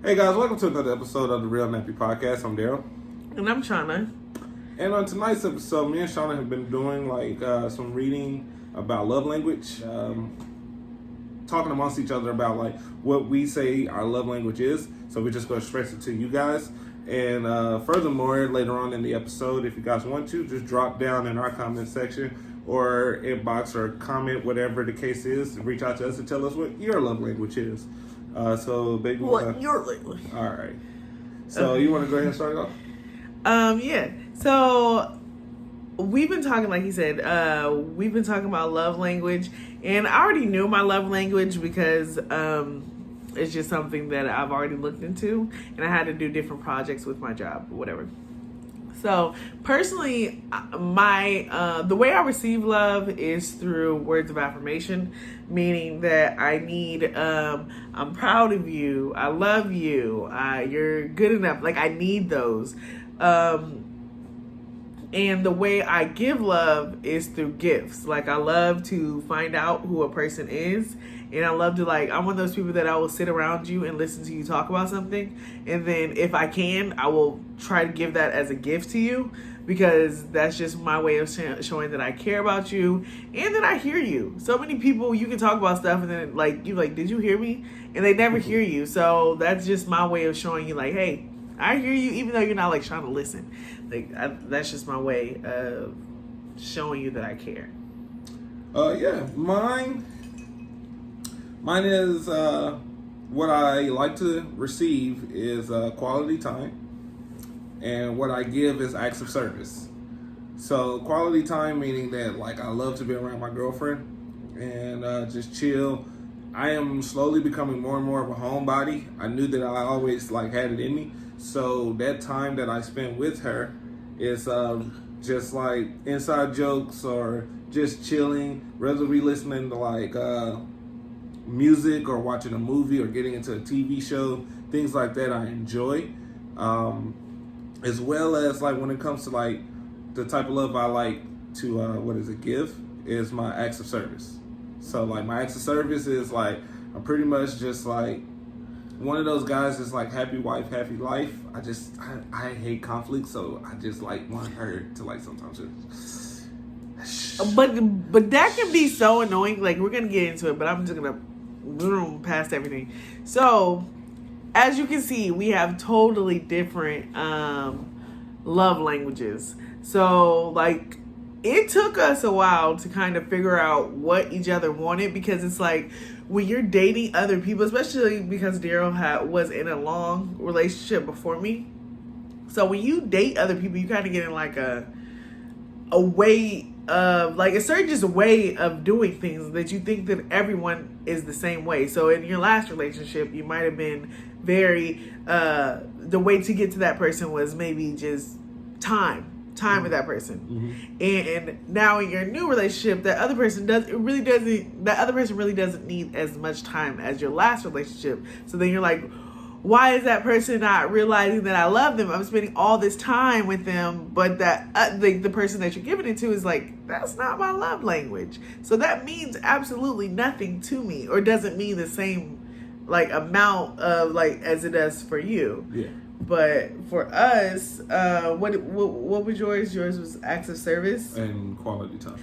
Hey guys, welcome to another episode of the RealNappyPodcast. I'm Daryl. And I'm Shauna. And on tonight's episode, me and Shauna have been doing some reading about love language, talking amongst each other about what we say our love language is. So we're just going to express it to you guys. And furthermore, later on in the episode, if you guys want to, just drop down in our comment section or inbox or comment, whatever the case is, reach out to us and tell us what your love language is. Baby, What your language? All right. So you want to go ahead and start it off? Yeah. So we've been talking, like he said, we've been talking about love language, and I already knew my love language because it's just something that I've already looked into, and I had to do different projects with my job or whatever. So personally, the way I receive love is through words of affirmation, meaning that I need, I'm proud of you, I love you, you're good enough. Like I need those. And the way I give love is through gifts. Like I love to find out who a person is. And I love to I'm one of those people that I will sit around you and listen to you talk about something. And then if I can, I will try to give that as a gift to you, because that's just my way of showing that I care about you and that I hear you. So many people, you can talk about stuff and then you're like, did you hear me? And they never hear you. So that's just my way of showing you hey, I hear you, even though you're not trying to listen. That's just my way of showing you that I care. Mine is what I like to receive is quality time, and what I give is acts of service. So quality time meaning that I love to be around my girlfriend and just chill. I am slowly becoming more and more of a homebody. I knew that I always had it in me. So that time that I spend with her is just inside jokes or just chilling, whether we listening to music or watching a movie or getting into a TV show, things like that I enjoy. As well as when it comes to the type of love I like to give is my acts of service. So my acts of service is I'm pretty much just one of those guys that's happy wife, happy life. I hate conflict, so I just want her to sometimes just... But that can be so annoying. We're gonna get into it, but I'm just gonna boom past everything. So as you can see, we have totally different love languages. So it took us a while to kind of figure out what each other wanted, because it's when you're dating other people, especially because Daryl was in a long relationship before me. So when you date other people, you kind of get in a way of a certain just way of doing things that you think that everyone is the same way. So in your last relationship, you might have been very the way to get to that person was maybe just time with that person. Mm-hmm. And now in your new relationship, that other person really doesn't need as much time as your last relationship. So then you're why is that person not realizing that I love them? I'm spending all this time with them, but that the person that you're giving it to is that's not my love language. So that means absolutely nothing to me, or doesn't mean the same amount of as it does for you. Yeah. But for us, what was yours? Yours was acts of service and quality time.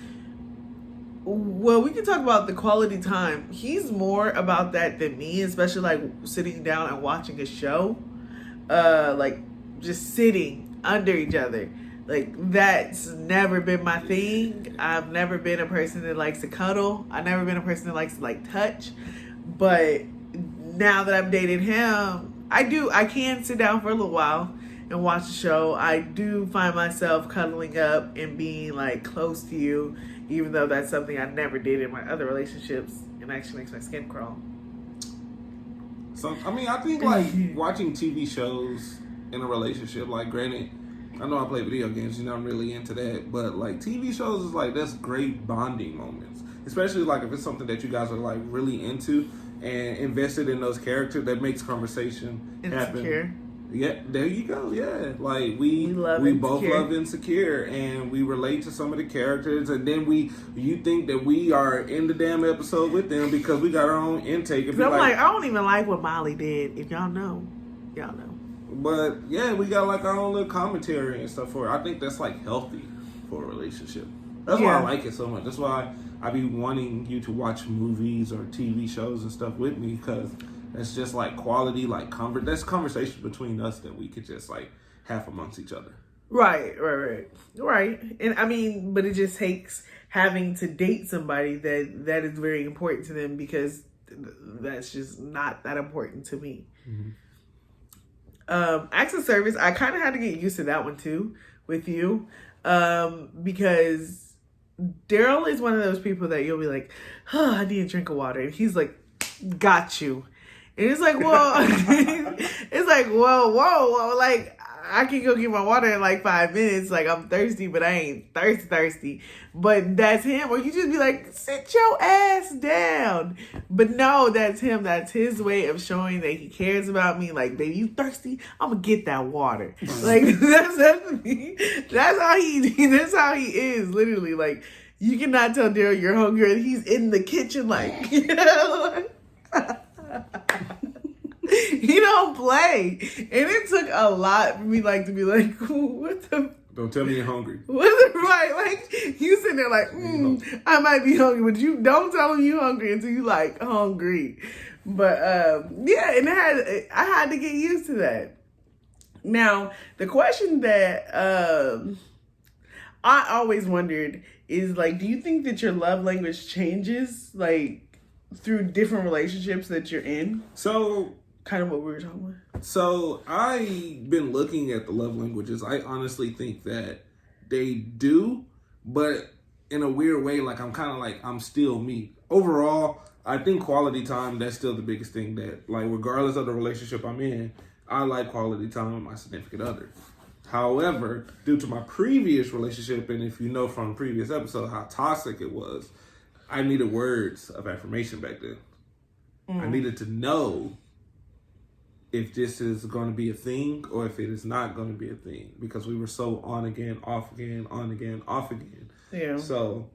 Well, we can talk about the quality time. He's more about that than me, especially sitting down and watching a show, just sitting under each other. That's never been my thing. I've never been a person that likes to cuddle. I've never been a person that likes to touch. But now that I've dated him, I can sit down for a little while and watch the show. I do find myself cuddling up and being close to you, even though that's something I never did in my other relationships, and actually makes my skin crawl. So I think watching TV shows in a relationship, granted, I know I play video games, I'm really into that, but TV shows is that's great bonding moments, especially if it's something that you guys are really into and invested in those characters. That makes conversation happen. Yeah, there you go. Yeah, we both love Insecure, and we relate to some of the characters, and then you think that we are in the damn episode with them because we got our own intake. I'm I don't even like what Molly did. If y'all know, y'all know. But yeah, we got like our own little commentary and stuff for it. I think that's like healthy for a relationship. That's why I like it so much. That's why I be wanting you to watch movies or TV shows and stuff with me, because it's just like quality, like that's conversation between us that we could just like have amongst each other. Right. And I mean, but it just takes having to date somebody that is very important to them, because that's just not that important to me. Mm-hmm. Acts of service, I kind of had to get used to that one too with you, because Daryl is one of those people that you'll be like, I need a drink of water, and he's like, got you. And it's like, whoa. It's like, whoa, like, I can go get my water in like 5 minutes. Like, I'm thirsty, but I ain't thirsty. But that's him. Or you just be like, sit your ass down. But no, that's him. That's his way of showing that he cares about me. Like, baby, you thirsty? I'm gonna get that water. Like, that's how he is, literally. Like, you cannot tell Daryl you're hungry. He's in the kitchen, like, you know. He don't play. And it took a lot for me, like, to be like, what the... Don't tell me you're hungry. Right, like, you sitting there like, I might be hungry, but you don't tell him you hungry until you, like, hungry. But, yeah, and I had to get used to that. Now, the question that I always wondered is, like, do you think that your love language changes, like, through different relationships that you're in? So... kind of what we were talking about. So I've been looking at the love languages. I honestly think that they do, but in a weird way, like I'm still me. Overall, I think quality time, that's still the biggest thing that, like, regardless of the relationship I'm in, I like quality time with my significant other. However, due to my previous relationship, and if you know from the previous episode how toxic it was, I needed words of affirmation back then. I needed to know if this is going to be a thing or if it is not going to be a thing, because we were so on again, off again, on again, off again. Yeah. So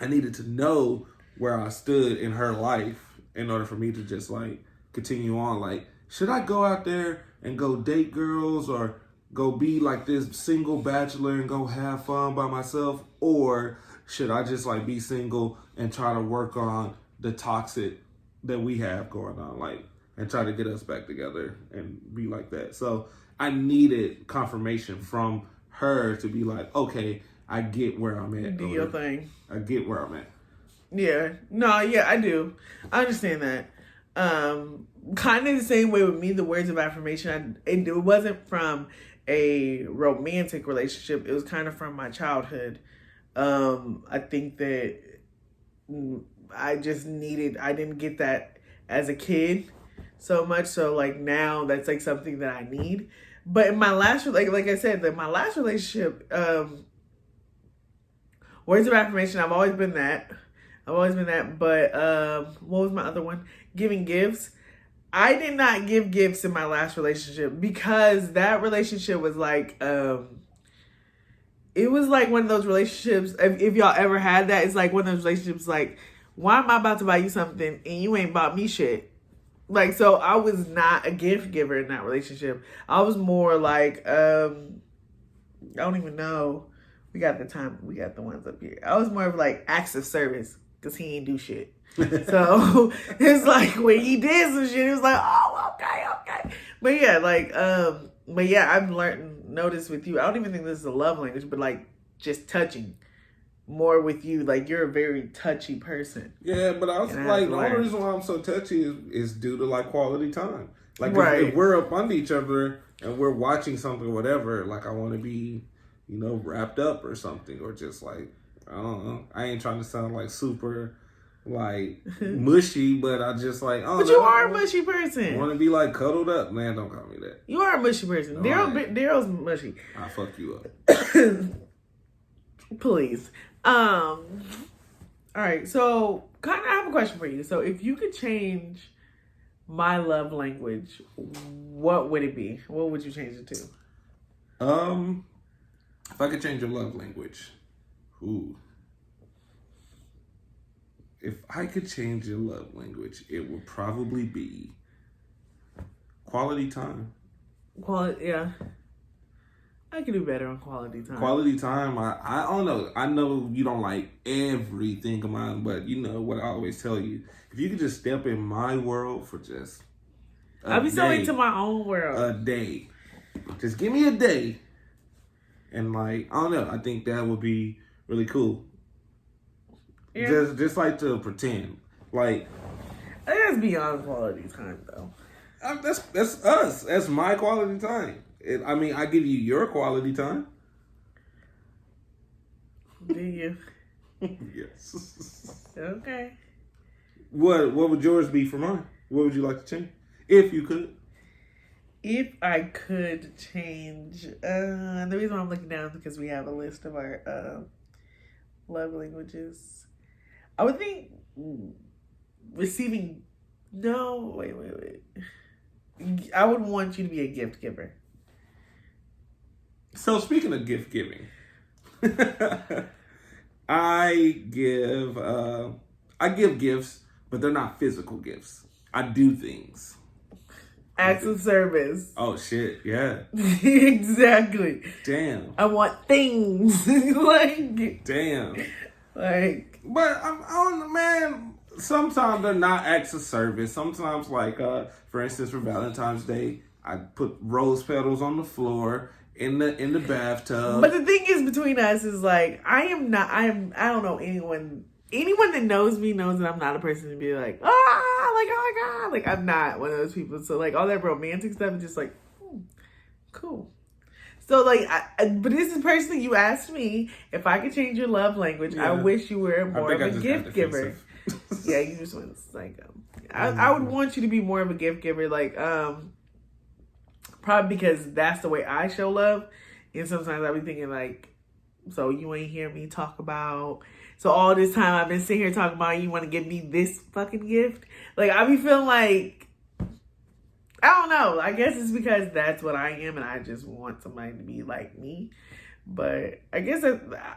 I needed to know where I stood in her life in order for me to just like continue on. Like, should I go out there and go date girls or go be like this single bachelor and go have fun by myself? Or should I just like be single and try to work on the toxic that we have going on? Like, and try to get us back together and be like that. So I needed confirmation from her to be like, okay, I get where I'm at. Do your thing. I get where I'm at. Yeah. No, yeah, I do. I understand that. Kind of the same way with me, the words of affirmation, it wasn't from a romantic relationship. It was kind of from my childhood. I think that I didn't get that as a kid so much, so like now that's like something that I need. But in my last, like I said, my last relationship, words of affirmation, I've always been that. But what was my other one? Giving gifts. I did not give gifts in my last relationship, because that relationship was like, it was like one of those relationships, if y'all ever had that, it's like one of those relationships like, why am I about to buy you something and you ain't bought me shit? Like, so I was not a gift giver in that relationship. I was more like, I don't even know. We got the ones up here. I was more of like acts of service, because he ain't do shit. So it's like when he did some shit, it was like, oh, okay. But yeah, I've noticed with you, I don't even think this is a love language, but like just touching more with you. Like, you're a very touchy person. Yeah, but I was like, the only reason why I'm so touchy is due to like quality time. Like, right. if we're up under each other and we're watching something or whatever, like, I want to be, wrapped up or something, or just like, I don't know. I ain't trying to sound like super like mushy, but I just like, oh, but you are a mushy person. I want to be like cuddled up. Man, don't call me that. You are a mushy person. No, Daryl's mushy. I'll fuck you up. Please. All right, so kind of I have a question for you. So if you could change my love language, what would it be? What would you change it to? If I could change your love language, if I could change your love language, it would probably be Quality time. Quality, yeah. I can do better on quality time. Quality time, I don't know. I know you don't like everything of mine, but you know what I always tell you. If you could just step in my world for just I'll be so into my own world. A day. Just give me a day. And like, I don't know. I think that would be really cool. Yeah. Just like to pretend. Like, I think that's beyond quality time though. That's us. That's my quality time. I mean, I give you your quality time. Do you? Yes. Okay. What would yours be for mine? What would you like to change? If you could. If I could change, the reason why I'm looking down is because we have a list of our love languages. I would think receiving. No, wait. I would want you to be a gift giver. So speaking of gift giving, I give gifts, but they're not physical gifts. I do things. Acts of service. Oh shit, yeah. Exactly. Damn. I want things. Like damn. Like but I don't know, man. Sometimes they're not acts of service. Sometimes like for instance for Valentine's Day, I put rose petals on the floor in the bathtub. But the thing is between us is like I don't know anyone that knows me knows that I'm not a person to be like, oh my God. Like I'm not one of those people. So like all that romantic stuff is just like, cool. So like, but this is personally, you asked me if I could change your love language. Yeah. I wish you were more of a gift giver. Yeah, you just went psycho. I would want you to be more of a gift giver. Like, probably because that's the way I show love. And sometimes I be thinking like, so you ain't hear me talk about, so all this time I've been sitting here talking about you want to give me this fucking gift. Like I be feeling like, I don't know. I guess it's because that's what I am and I just want somebody to be like me. But I guess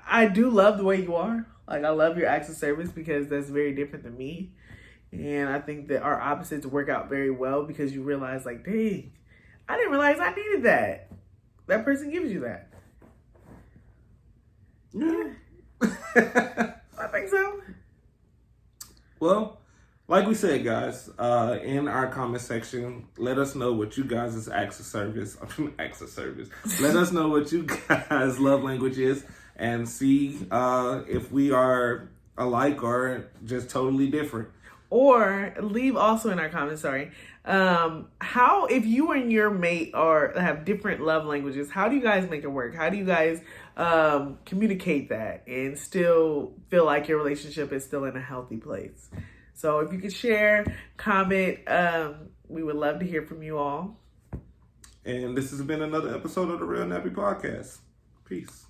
I do love the way you are. Like I love your acts of service because that's very different than me. And I think that our opposites work out very well because you realize like, dang, I didn't realize I needed that. That person gives you that. Yeah. I think so. Well, like we said, guys, in our comment section, let us know what you guys' acts of service. Let us know what you guys' love language is and see if we are alike or just totally different. Or leave also in our comments, how, if you and your mate have different love languages, how do you guys make it work? How do you guys communicate that and still feel like your relationship is still in a healthy place? So if you could share, comment, we would love to hear from you all. And this has been another episode of the Real Nappy Podcast. Peace.